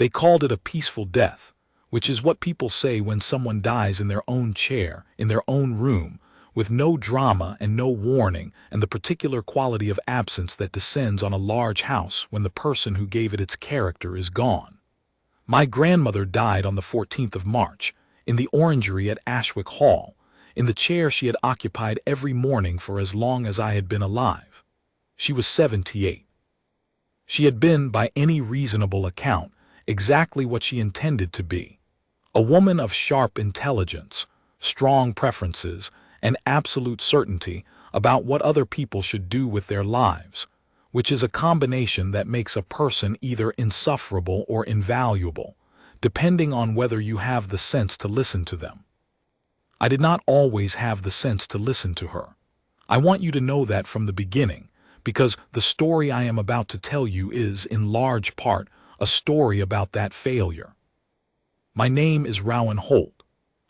They called it a peaceful death, which is what people say when someone dies in their own chair, in their own room, with no drama and no warning, and the particular quality of absence that descends on a large house when the person who gave it its character is gone. My grandmother died on the 14th of March, in the orangery at Ashwick Hall, in the chair she had occupied every morning for as long as I had been alive. She was 78. She had been, by any reasonable account, exactly what she intended to be. A woman of sharp intelligence, strong preferences, and absolute certainty about what other people should do with their lives, which is a combination that makes a person either insufferable or invaluable, depending on whether you have the sense to listen to them. I did not always have the sense to listen to her. I want you to know that from the beginning, because the story I am about to tell you is, in large part, a story about that failure. My name is Rowan Holt.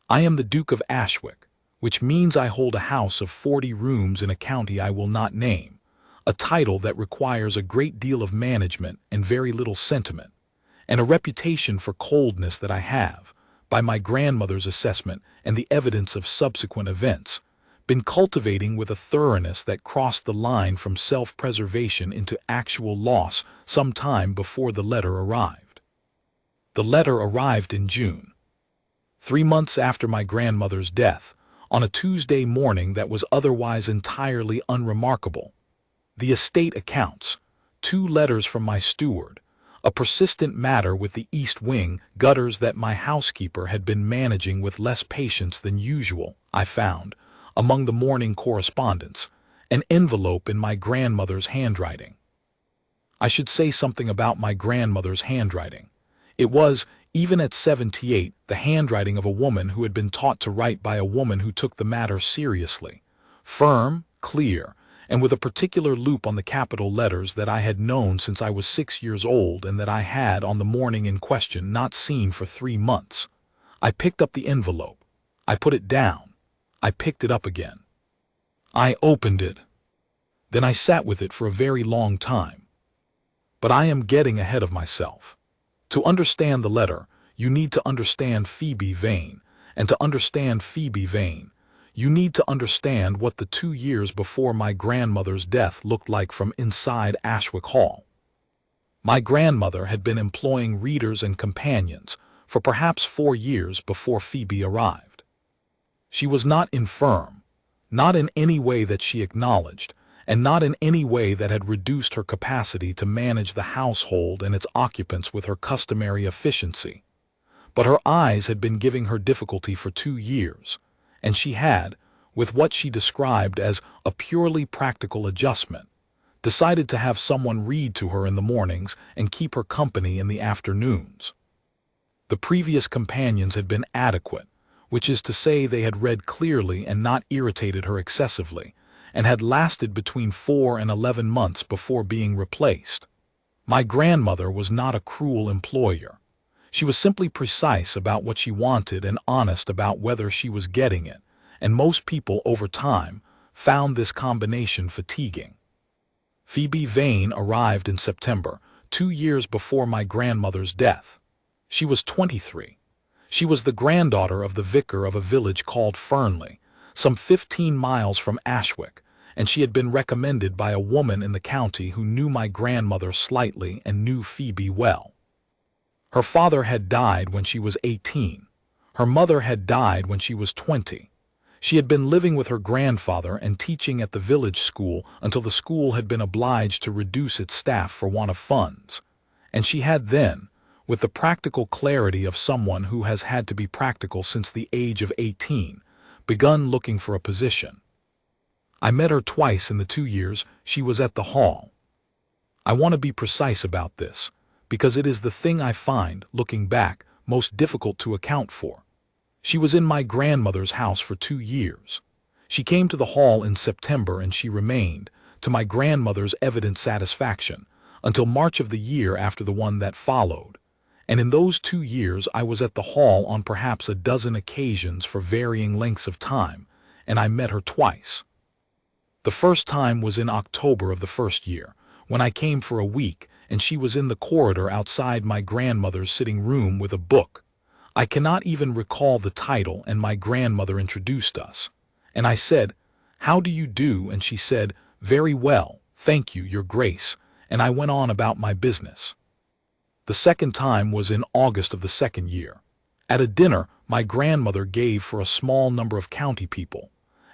I am the Duke of Ashwick, which means I hold a house of 40 rooms in a county I will not name, a title that requires a great deal of management and very little sentiment, and a reputation for coldness that I have, by my grandmother's assessment and the evidence of subsequent events, been cultivating with a thoroughness that crossed the line from self-preservation into actual loss some time before the letter arrived. The letter arrived in June, 3 months after my grandmother's death, on a Tuesday morning that was otherwise entirely unremarkable. The estate accounts, 2 letters from my steward, a persistent matter with the east wing gutters that my housekeeper had been managing with less patience than usual, I found, among the morning correspondence, an envelope in my grandmother's handwriting. I should say something about my grandmother's handwriting. It was, even at 78, the handwriting of a woman who had been taught to write by a woman who took the matter seriously, firm, clear, and with a particular loop on the capital letters that I had known since I was 6 years old and that I had, on the morning in question, not seen for 3 months. I picked up the envelope. I put it down. I picked it up again. I opened it. Then I sat with it for a very long time. But I am getting ahead of myself. To understand the letter, you need to understand Phoebe Vane, and to understand Phoebe Vane, you need to understand what the 2 years before my grandmother's death looked like from inside Ashwick Hall. My grandmother had been employing readers and companions for perhaps 4 years before Phoebe arrived. She was not infirm, not in any way that she acknowledged, and not in any way that had reduced her capacity to manage the household and its occupants with her customary efficiency. But her eyes had been giving her difficulty for 2 years, and she had, with what she described as a purely practical adjustment, decided to have someone read to her in the mornings and keep her company in the afternoons. The previous companions had been adequate, which is to say they had read clearly and not irritated her excessively, and had lasted between 4 and 11 months before being replaced. My grandmother was not a cruel employer. She was simply precise about what she wanted and honest about whether she was getting it, and most people over time found this combination fatiguing. Phoebe Vane arrived in September, 2 years before my grandmother's death. She was 23. She was the granddaughter of the vicar of a village called Fernley, some 15 miles from Ashwick, and she had been recommended by a woman in the county who knew my grandmother slightly and knew Phoebe well. Her father had died when she was 18. Her mother had died when she was 20. She had been living with her grandfather and teaching at the village school until the school had been obliged to reduce its staff for want of funds, and she had then, with the practical clarity of someone who has had to be practical since the age of 18, begun looking for a position. I met her twice in the 2 years she was at the hall. I want to be precise about this, because it is the thing I find, looking back, most difficult to account for. She was in my grandmother's house for 2 years. She came to the hall in September and she remained, to my grandmother's evident satisfaction, until March of the year after the one that followed. And in those 2 years I was at the hall on perhaps a dozen occasions for varying lengths of time, and I met her twice. The first time was in October of the first year, when I came for a week, and she was in the corridor outside my grandmother's sitting room with a book. I cannot even recall the title, and my grandmother introduced us. And I said, "How do you do?" And she said, "Very well, thank you, Your Grace," and I went on about my business. The second time was in August of the second year. At a dinner my grandmother gave for a small number of county people,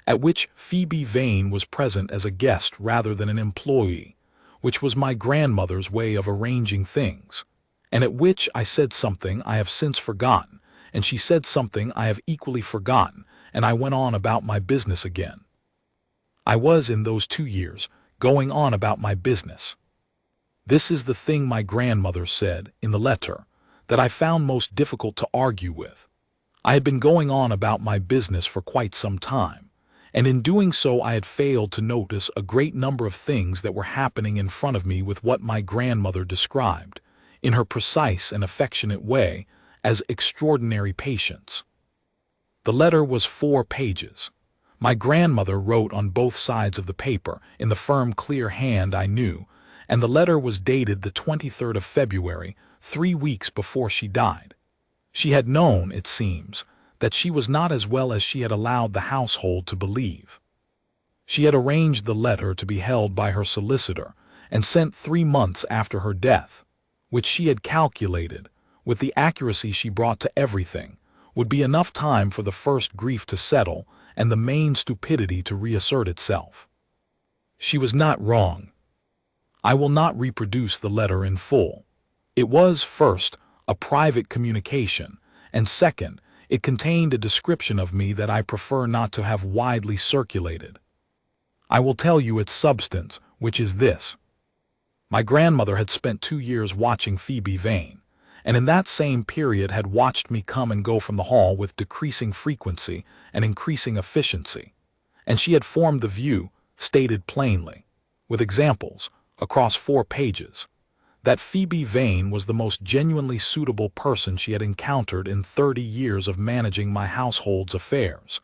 at which Phoebe Vane was present as a guest rather than an employee, which was my grandmother's way of arranging things, and at which I said something I have since forgotten, and she said something I have equally forgotten, and I went on about my business again. I was, in those 2 years, going on about my business. This is the thing my grandmother said in the letter that I found most difficult to argue with. I had been going on about my business for quite some time, and in doing so I had failed to notice a great number of things that were happening in front of me with what my grandmother described, in her precise and affectionate way, as extraordinary patience. The letter was 4 pages. My grandmother wrote on both sides of the paper in the firm, clear hand I knew, and the letter was dated the 23rd of February, 3 weeks before she died. She had known, it seems, that she was not as well as she had allowed the household to believe. She had arranged the letter to be held by her solicitor and sent 3 months after her death, which she had calculated, with the accuracy she brought to everything, would be enough time for the first grief to settle and the main stupidity to reassert itself. She was not wrong. I will not reproduce the letter in full. It was, first, a private communication, and second, it contained a description of me that I prefer not to have widely circulated. I will tell you its substance, which is this. My grandmother had spent 2 years watching Phoebe Vane, and in that same period had watched me come and go from the hall with decreasing frequency and increasing efficiency, and she had formed the view, stated plainly, with examples, across 4 pages, that Phoebe Vane was the most genuinely suitable person she had encountered in 30 years of managing my household's affairs,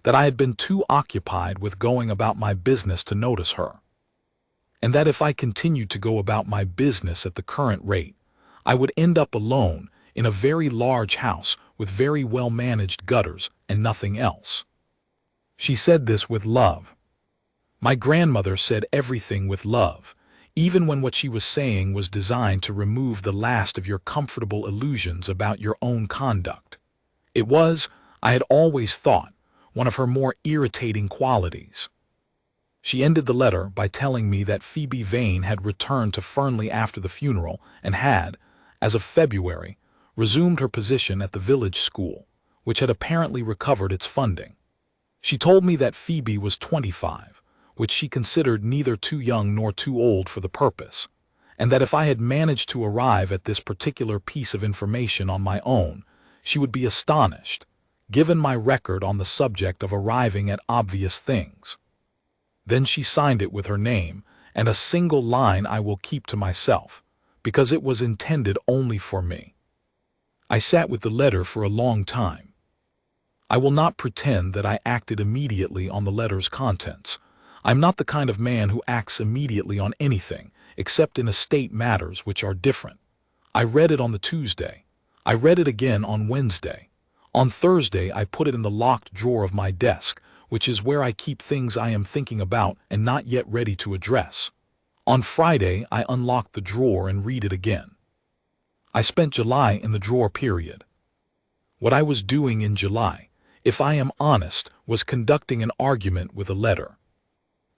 that I had been too occupied with going about my business to notice her, and that if I continued to go about my business at the current rate, I would end up alone in a very large house with very well-managed gutters and nothing else. She said this with love. My grandmother said everything with love, even when what she was saying was designed to remove the last of your comfortable illusions about your own conduct. It was, I had always thought, one of her more irritating qualities. She ended the letter by telling me that Phoebe Vane had returned to Fernley after the funeral and had, as of February, resumed her position at the village school, which had apparently recovered its funding. She told me that Phoebe was 25, which she considered neither too young nor too old for the purpose, and that if I had managed to arrive at this particular piece of information on my own, she would be astonished, given my record on the subject of arriving at obvious things. Then she signed it with her name, and a single line I will keep to myself, because it was intended only for me. I sat with the letter for a long time. I will not pretend that I acted immediately on the letter's contents. I'm not the kind of man who acts immediately on anything, except in estate matters, which are different. I read it on the Tuesday. I read it again on Wednesday. On Thursday I put it in the locked drawer of my desk, which is where I keep things I am thinking about and not yet ready to address. On Friday I unlocked the drawer and read it again. I spent July in the drawer period. What I was doing in July, if I am honest, was conducting an argument with a letter.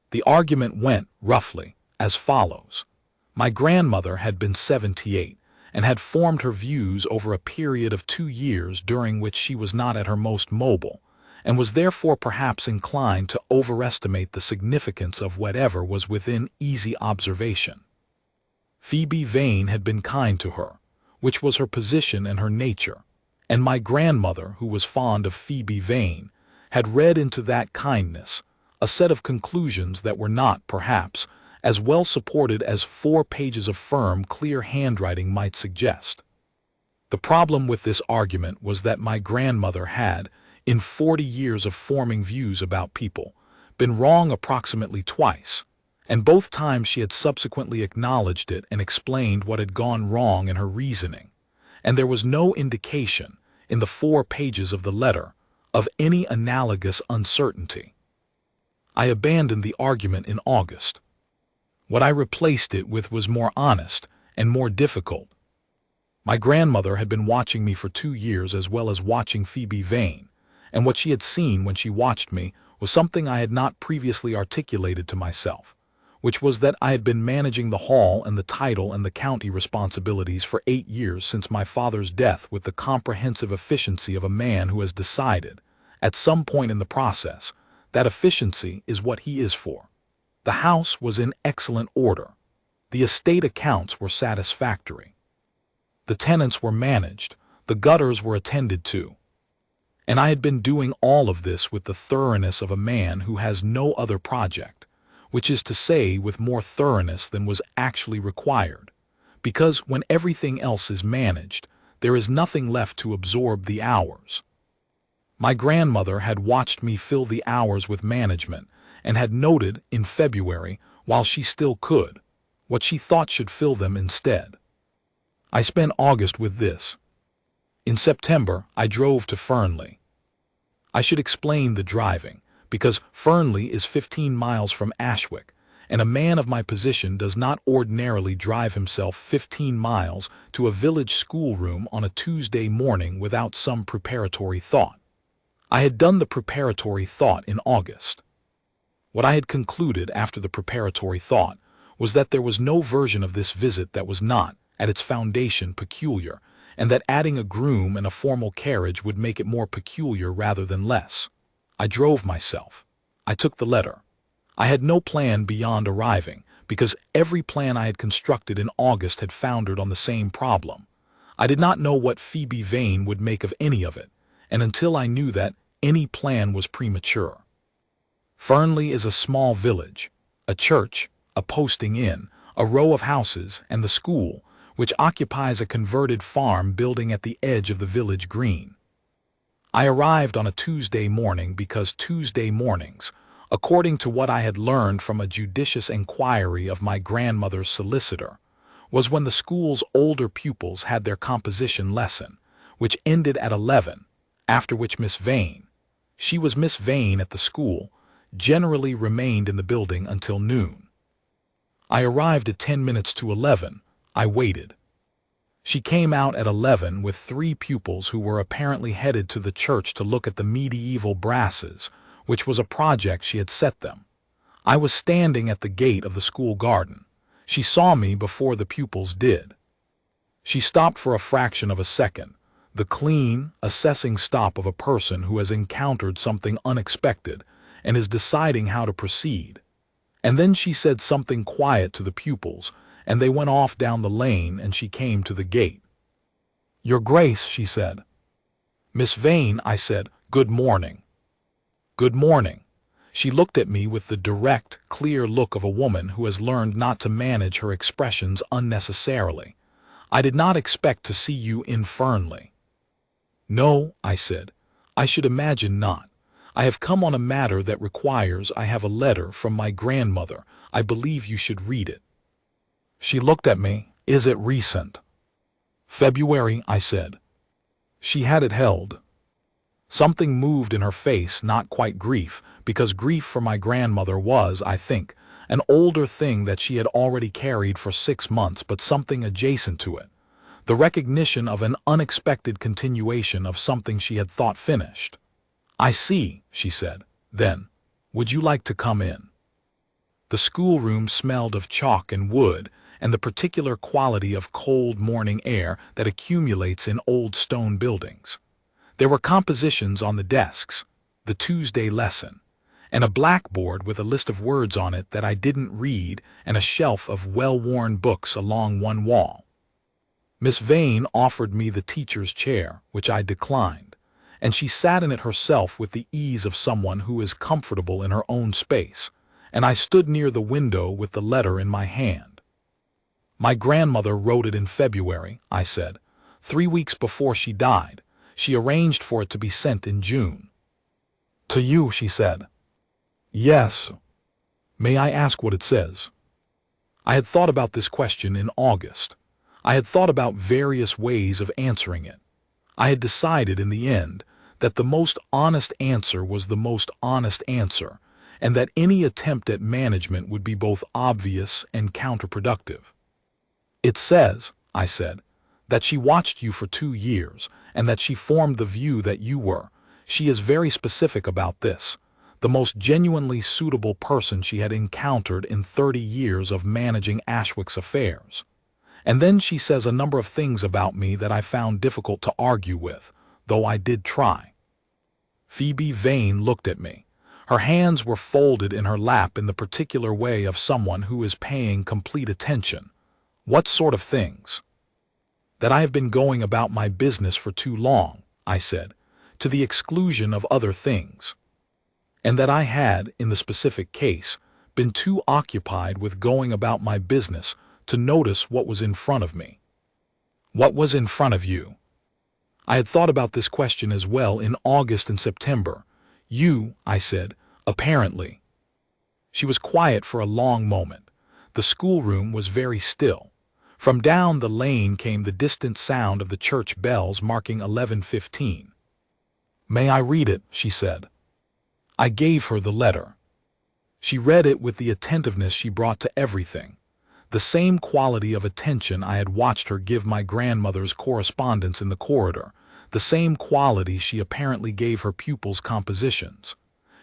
The argument went, roughly, as follows. My grandmother had been 78 and had formed her views over a period of 2 years during which she was not at her most mobile, and was therefore perhaps inclined to overestimate the significance of whatever was within easy observation. Phoebe Vane had been kind to her, which was her position and her nature, and my grandmother, who was fond of Phoebe Vane, had read into that kindness a set of conclusions that were not, perhaps, as well supported as 4 pages of firm, clear handwriting might suggest. The problem with this argument was that my grandmother had, in 40 years of forming views about people, been wrong approximately twice, and both times she had subsequently acknowledged it and explained what had gone wrong in her reasoning, and there was no indication, in the 4 pages of the letter, of any analogous uncertainty. I abandoned the argument in August. What I replaced it with was more honest and more difficult. My grandmother had been watching me for 2 years as well as watching Phoebe Vane, and what she had seen when she watched me was something I had not previously articulated to myself, which was that I had been managing the hall and the title and the county responsibilities for 8 years since my father's death with the comprehensive efficiency of a man who has decided, at some point in the process, that efficiency is what he is for. The house was in excellent order. The estate accounts were satisfactory. The tenants were managed, the gutters were attended to. And I had been doing all of this with the thoroughness of a man who has no other project, which is to say with more thoroughness than was actually required, because when everything else is managed, there is nothing left to absorb the hours. My grandmother had watched me fill the hours with management and had noted, in February, while she still could, what she thought should fill them instead. I spent August with this. In September, I drove to Fernley. I should explain the driving, because Fernley is 15 miles from Ashwick, and a man of my position does not ordinarily drive himself 15 miles to a village schoolroom on a Tuesday morning without some preparatory thought. I had done the preparatory thought in August. What I had concluded after the preparatory thought was that there was no version of this visit that was not, at its foundation, peculiar, and that adding a groom and a formal carriage would make it more peculiar rather than less. I drove myself. I took the letter. I had no plan beyond arriving, because every plan I had constructed in August had foundered on the same problem. I did not know what Phoebe Vane would make of any of it, and until I knew that, any plan was premature. Fernley is a small village, a church, a posting inn, a row of houses, and the school, which occupies a converted farm building at the edge of the village green. I arrived on a Tuesday morning because Tuesday mornings, according to what I had learned from a judicious inquiry of my grandmother's solicitor, was when the school's older pupils had their composition lesson, which ended at 11, after which Miss Vane, she was Miss Vane at the school, generally remained in the building until noon. I arrived at 10 minutes to 11. I waited. She came out at 11 with 3 pupils who were apparently headed to the church to look at the medieval brasses, which was a project she had set them. I was standing at the gate of the school garden. She saw me before the pupils did. She stopped for a fraction of a second, the clean, assessing stop of a person who has encountered something unexpected and is deciding how to proceed. And then she said something quiet to the pupils, and they went off down the lane and she came to the gate. "Your Grace," she said. "Miss Vane," I said, "good morning." "Good morning." She looked at me with the direct, clear look of a woman who has learned not to manage her expressions unnecessarily. "I did not expect to see you in Fernley." "No," I said, "I should imagine not. I have come on a matter that requires I have a letter from my grandmother. I believe you should read it." She looked at me. "Is it recent?" "February," I said. She had it held. Something moved in her face, not quite grief, because grief for my grandmother was, I think, an older thing that she had already carried for 6 months, but something adjacent to it, the recognition of an unexpected continuation of something she had thought finished. "I see," she said. "Then, would you like to come in?" The schoolroom smelled of chalk and wood, and the particular quality of cold morning air that accumulates in old stone buildings. There were compositions on the desks, the Tuesday lesson, and a blackboard with a list of words on it that I didn't read, and a shelf of well-worn books along one wall. Miss Vane offered me the teacher's chair, which I declined, and she sat in it herself with the ease of someone who is comfortable in her own space, and I stood near the window with the letter in my hand. "My grandmother wrote it in February," I said. 3 weeks before she died. She arranged for it to be sent in June." "To you," she said. "Yes." May I ask what it says? I had thought about this question in August. I had thought about various ways of answering it. I had decided in the end that the most honest answer was the most honest answer, and that any attempt at management would be both obvious and counterproductive. It says, I said, that she watched you for 2 years, and that she formed the view that you were, she is very specific about this, the most genuinely suitable person she had encountered in 30 years of managing Ashwick's affairs. And then she says a number of things about me that I found difficult to argue with, though I did try. Phoebe Vane looked at me. Her hands were folded in her lap in the particular way of someone who is paying complete attention. What sort of things? That I have been going about my business for too long, I said, to the exclusion of other things. And that I had, in the specific case, been too occupied with going about my business to notice what was in front of me. What was in front of you? I had thought about this question as well in August and September. You, I said, apparently. She was quiet for a long moment. The schoolroom was very still. From down the lane came the distant sound of the church bells marking 11:15. May I read it? She said. I gave her the letter. She read it with the attentiveness she brought to everything, the same quality of attention I had watched her give my grandmother's correspondence in the corridor, the same quality she apparently gave her pupils' compositions.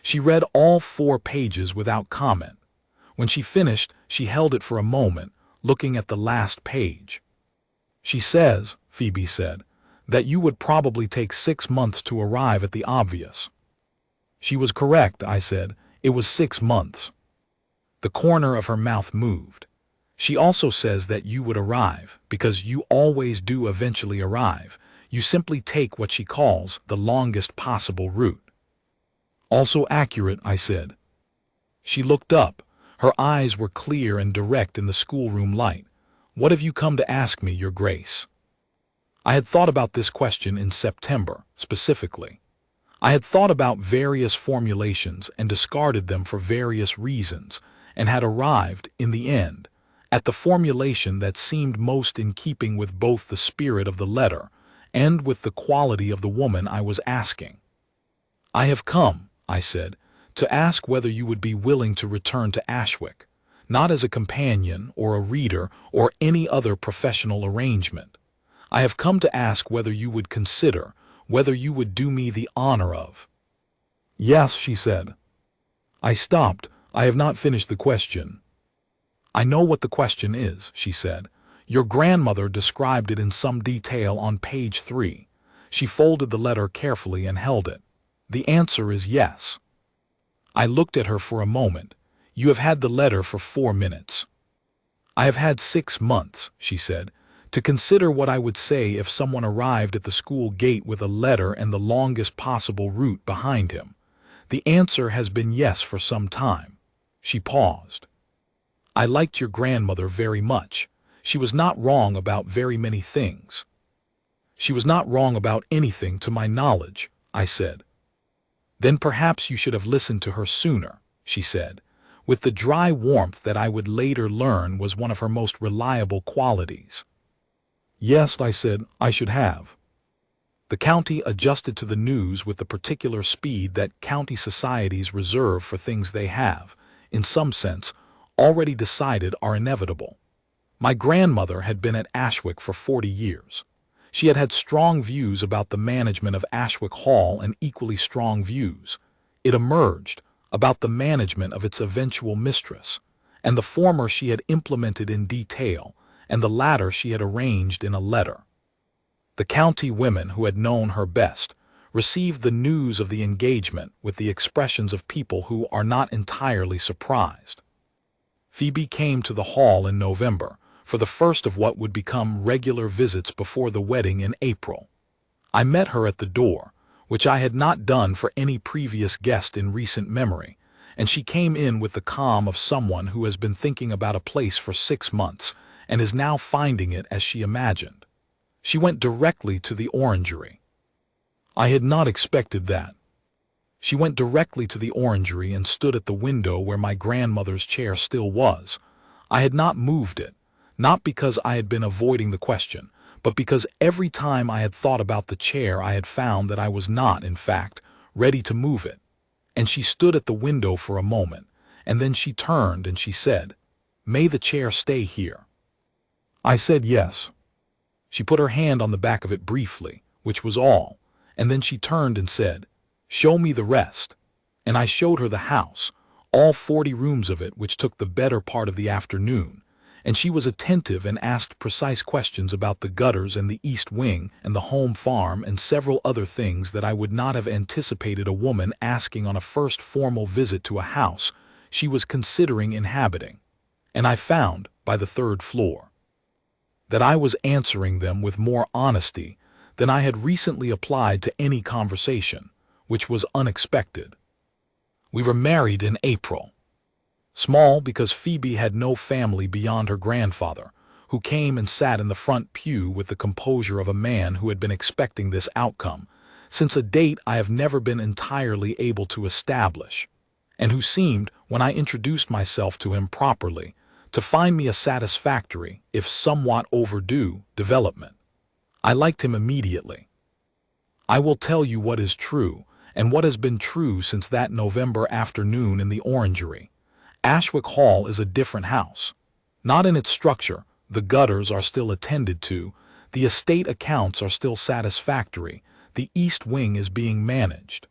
She read all 4 pages without comment. When she finished, she held it for a moment, looking at the last page. She says, Phoebe said, that you would probably take 6 months to arrive at the obvious. She was correct, I said. It was 6 months. The corner of her mouth moved. She also says that you would arrive, because you always do eventually arrive. You simply take what she calls the longest possible route. Also accurate, I said. She looked up. Her eyes were clear and direct in the schoolroom light. What have you come to ask me, Your Grace? I had thought about this question in September, specifically. I had thought about various formulations and discarded them for various reasons, and had arrived, in the end, at the formulation that seemed most in keeping with both the spirit of the letter and with the quality of the woman I was asking. I have come, I said, to ask whether you would be willing to return to Ashwick, not as a companion or a reader or any other professional arrangement. I have come to ask whether you would consider, whether you would do me the honor of. Yes, she said. I stopped. I have not finished the question. I know what the question is, she said. Your grandmother described it in some detail on page 3. She folded the letter carefully and held it. The answer is yes. I looked at her for a moment. You have had the letter for 4 minutes. I have had 6 months, she said, to consider what I would say if someone arrived at the school gate with a letter and the longest possible route behind him. The answer has been yes for some time. She paused. I liked your grandmother very much. She was not wrong about very many things. She was not wrong about anything to my knowledge, I said. Then perhaps you should have listened to her sooner, she said, with the dry warmth that I would later learn was one of her most reliable qualities. Yes, I said, I should have. The county adjusted to the news with the particular speed that county societies reserve for things they have, in some sense, already decided are inevitable. My grandmother had been at Ashwick for 40 years. She had had strong views about the management of Ashwick Hall and equally strong views, it emerged, about the management of its eventual mistress, and the former she had implemented in detail, and the latter she had arranged in a letter. The county women who had known her best received the news of the engagement with the expressions of people who are not entirely surprised. Phoebe came to the hall in November, for the first of what would become regular visits before the wedding in April. I met her at the door, which I had not done for any previous guest in recent memory, and she came in with the calm of someone who has been thinking about a place for 6 months and is now finding it as she imagined. She went directly to the orangery. I had not expected that. She went directly to the orangery and stood at the window where my grandmother's chair still was. I had not moved it, not because I had been avoiding the question, but because every time I had thought about the chair I had found that I was not, in fact, ready to move it. And she stood at the window for a moment, and then she turned and she said, "May the chair stay here?" I said yes. She put her hand on the back of it briefly, which was all, and then she turned and said, "Show me the rest." And I showed her the house, all 40 rooms of it, which took the better part of the afternoon, and she was attentive and asked precise questions about the gutters and the east wing and the home farm and several other things that I would not have anticipated a woman asking on a first formal visit to a house she was considering inhabiting. And I found, by the third floor, that I was answering them with more honesty than I had recently applied to any conversation, which was unexpected. We were married in April. Small because Phoebe had no family beyond her grandfather, who came and sat in the front pew with the composure of a man who had been expecting this outcome, since a date I have never been entirely able to establish, and who seemed, when I introduced myself to him properly, to find me a satisfactory, if somewhat overdue, development. I liked him immediately. I will tell you what is true, and what has been true since that November afternoon in the orangery. Ashwick Hall is a different house. Not in its structure, the gutters are still attended to, the estate accounts are still satisfactory, the east wing is being managed.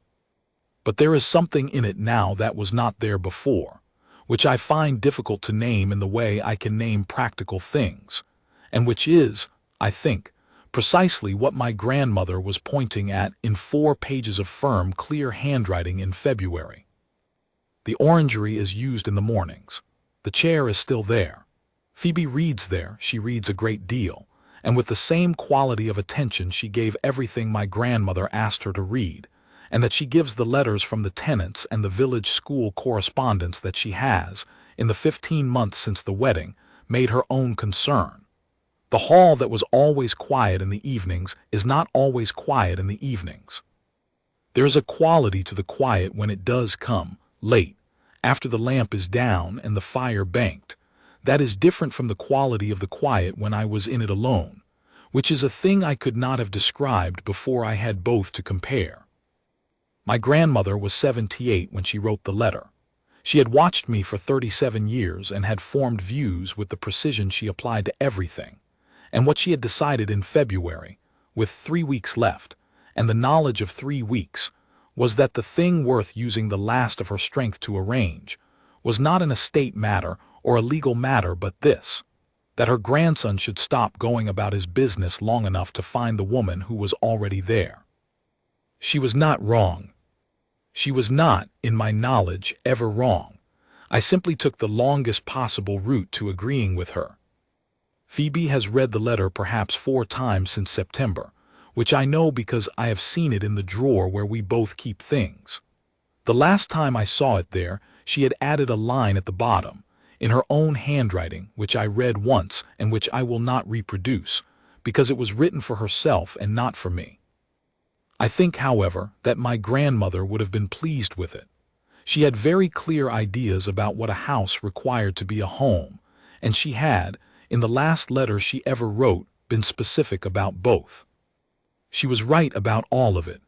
But there is something in it now that was not there before, which I find difficult to name in the way I can name practical things, and which is, I think, precisely what my grandmother was pointing at in 4 pages of firm, clear handwriting in February. The orangery is used in the mornings. The chair is still there. Phoebe reads there, she reads a great deal, and with the same quality of attention she gave everything my grandmother asked her to read, and that she gives the letters from the tenants and the village school correspondence that she has, in the 15 months since the wedding, made her own concern. The hall that was always quiet in the evenings is not always quiet in the evenings. There is a quality to the quiet when it does come, late, after the lamp is down and the fire banked, that is different from the quality of the quiet when I was in it alone, which is a thing I could not have described before I had both to compare. My grandmother was 78 when she wrote the letter. She had watched me for 37 years and had formed views with the precision she applied to everything, and what she had decided in February, with 3 weeks left, and the knowledge of 3 weeks, was that the thing worth using the last of her strength to arrange was not an estate matter or a legal matter, but this, that her grandson should stop going about his business long enough to find the woman who was already there. She was not wrong. She was not, in my knowledge, ever wrong. I simply took the longest possible route to agreeing with her. Phoebe has read the letter perhaps 4 times since September, which I know because I have seen it in the drawer where we both keep things. The last time I saw it there, she had added a line at the bottom, in her own handwriting, which I read once and which I will not reproduce, because it was written for herself and not for me. I think, however, that my grandmother would have been pleased with it. She had very clear ideas about what a house required to be a home, and she had, in the last letter she ever wrote, been specific about both. She was right about all of it,